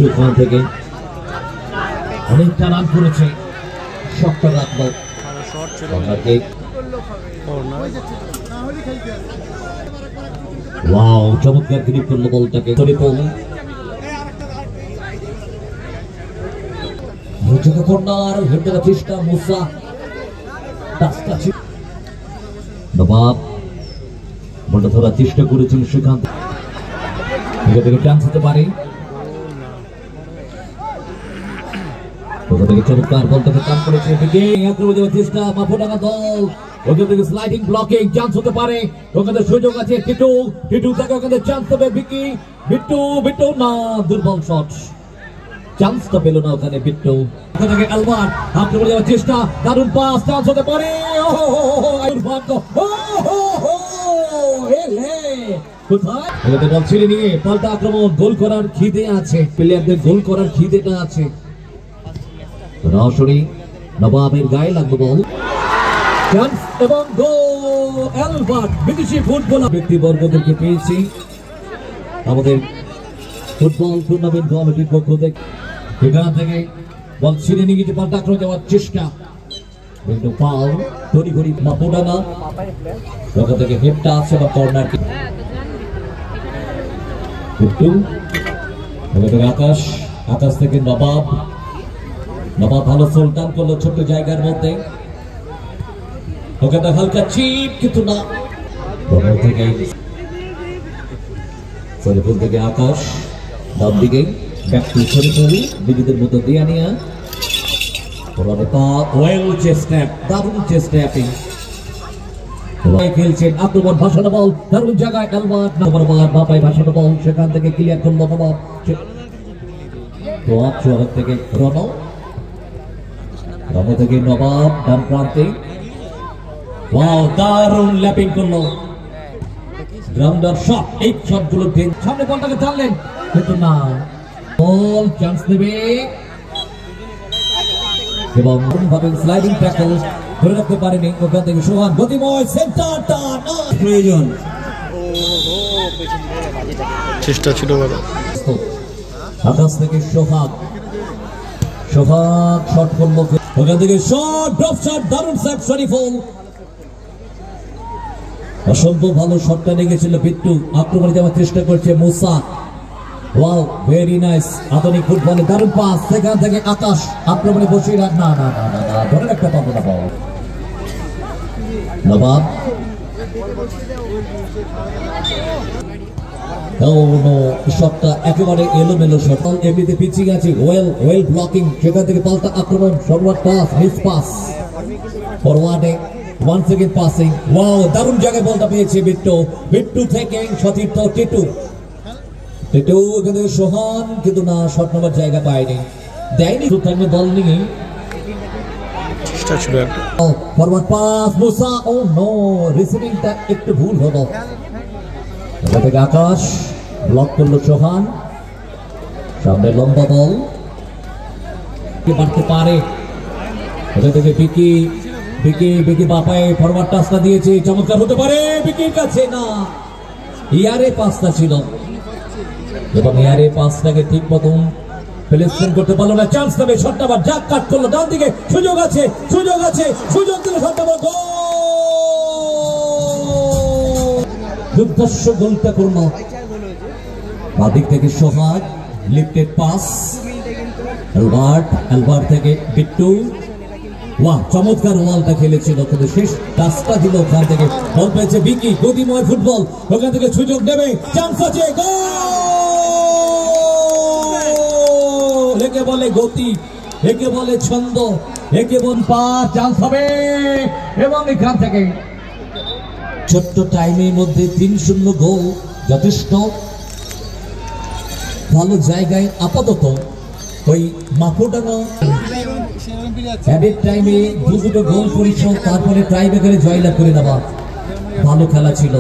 ওখান থেকে অনেকটা রান করেছে, শটটা রাখলো। ওয়াও, চমৎকার গ্রিপ করলো বলটাকে। চেষ্টা মুসা নবাব বলটা ধরার চেষ্টা করেছেন, সেখান থেকে চান্স হতে পারে। চমৎকার বলটাকে কাম করেছে চেষ্টা মাফুডাঙ্গা দল। ওখান থেকে স্লাইডিং ব্লকিং চান্স হতে পারে, ওখানে সুযোগ আছে। টিটু থেকে ওখানে চান্স দেবে বিকি। বিট্টু না, দুর্বল শট, চান্সটা পেল না ওখানে বিট্টু। ওখান থেকে আলবার্ট আক্রমণ যাওয়ার চেষ্টা, দারুণ পাস, চান্স হতে পারে। বল ছিঁড়ে নিয়ে পাল্টা আক্রমণ, গোল করার খিদে আছে প্লেয়ারদের, গোল করার খিদেটা আছে। সরাসরি নবাবের গায়ে লাগলো বল, চান্স এবং গোল। আলবার্ট বিদেশি ফুটবলার ব্যক্তিবর্গদেরকে পেয়েছি আমাদের ফুটবল টুর্নামেন্ট কমিটির পক্ষ থেকে। এখান থেকে বল ছিঁড়ে নিয়ে গিয়ে পাল্টা আক্রমণ যাওয়ার চেষ্টা, কিন্তু ফাউল তৈরি করি মাপুডানা। ওখান থেকে হেডটা আছে বা কর্নার। আকাশ থেকে নবাব ভালো সুলতান করলো ছোট্ট জায়গার মধ্যে। ওখানে হালকা চিপ, কিন্তু না। থেকে শরীফুল থেকে আকাশ ডান দিকে ব্যাকটু শরীফুল, নিজেদের মধ্যে দিয়ে নিয়ে দারুণ চেষ্টা খেলছেন। আক্রমণ ভাসানো বল, দারুণ জায়গায় আলবার্ট বাপাই ভাসানো বল, সেখান থেকে ক্লিয়ার করলো নবাব। থেকে রণ থেকে নবাব ডান প্রান্তে, দারুণ ল্যাপিং করলো, গ্রাউন্ডার শট। এই শটগুলো সামনে বলটাকে টানলেন, কিন্তু না, বল চান্স নেবে এবং ভাবে স্লাইডিং ট্যাকল ধরে রাখতে পারেনি। ওখান থেকে সোহান গতিময় সেন্টারটা প্রয়োজন, চেষ্টা ছিল বড়। আকাশ থেকে সোহাগ শট করলো, ওখান থেকে শট, ড্রপ শট, দারুণ সেভ শরীফুল। অসম্ভব ভালো শটটা লেগেছিল। বিট্টু আক্রমণে যাওয়ার চেষ্টা করছে, মুসা, ওয়াও ভেরি নাইস। আধুনিক ফুটবলে দারুণ পাস, সেখান থেকে আকাশ আক্রমণে বসিয়ে রাখ, না ধরে রাখতে পারবো না বল। নবাব শটটা একেবারে এলোমেলো শট, এমনিতে পিছিয়ে গেছে। ওয়েল ব্লকিং, সেখান থেকে পাল্টা আক্রমণ, ফরওয়ার্ড পাস, মিস পাস, ফরওয়ার্ডে ওয়ান সেকেন্ড পাসিং। ওয়াও, দারুণ জায়গায় বলটা পেয়েছে বিট্টু থেকে সতীর্থ টিটু এখানে সোহান, কিন্তু না, শট নেওয়ার জায়গা পায়নি, দেয়নি। বল নিয়ে ফরওয়ার্ড পাস, মুসা, ও নো, রিসিভিংটা একটু ভুল হলো। এখান থেকে আকাশ ব্লক করলো সোহান, সামনে লম্বা বল বাড়তে পারে। এখান থেকে বিকি বাপায় ফরওয়ার্ড টাচটা দিয়েছে, চমৎকার হতে পারে বিকির কাছে, না, ইয়ারে পাসটা ছিল এবং ইয়ারে পাসটাকে ঠিক মতন প্লেসমেন্ট করতে পারলো না। চান্স নেবে, শটটা আবার জাক কাট করলো ডান দিকে, সুযোগ আছে, সুযোগ দিলে শটটা আবার গোল। দুর্ধর্ষ গোলটা করলো বাদিক থেকে সোহাগ, লিফটেড পাস, আলবার্ট থেকে বিট্টু। ওয়াহ, চমৎকার ওয়ালটা খেলেছিল, কিন্তু শেষ টাচটা দিল। ওখান থেকে বল পেয়েছে বিকি, গতিময় ফুটবল, ওখান থেকে সুযোগ নেবে, চান্স আছে, গোল। একে বলে গতি, একে বলে ছন্দ, একে বল পাস, চান্স হবে। এবং এখান থেকে ছোট্ট টাইমের মধ্যে 3-0 গোল, যথেষ্ট ভালো জায়গায়। আপাতত ওই মাফুডাঙ্গা টাইমে দুটো গোল করেছ, তারপরে টাই ব্রেকারে জয়লাভ করে নেওয়া, ভালো খেলা ছিল।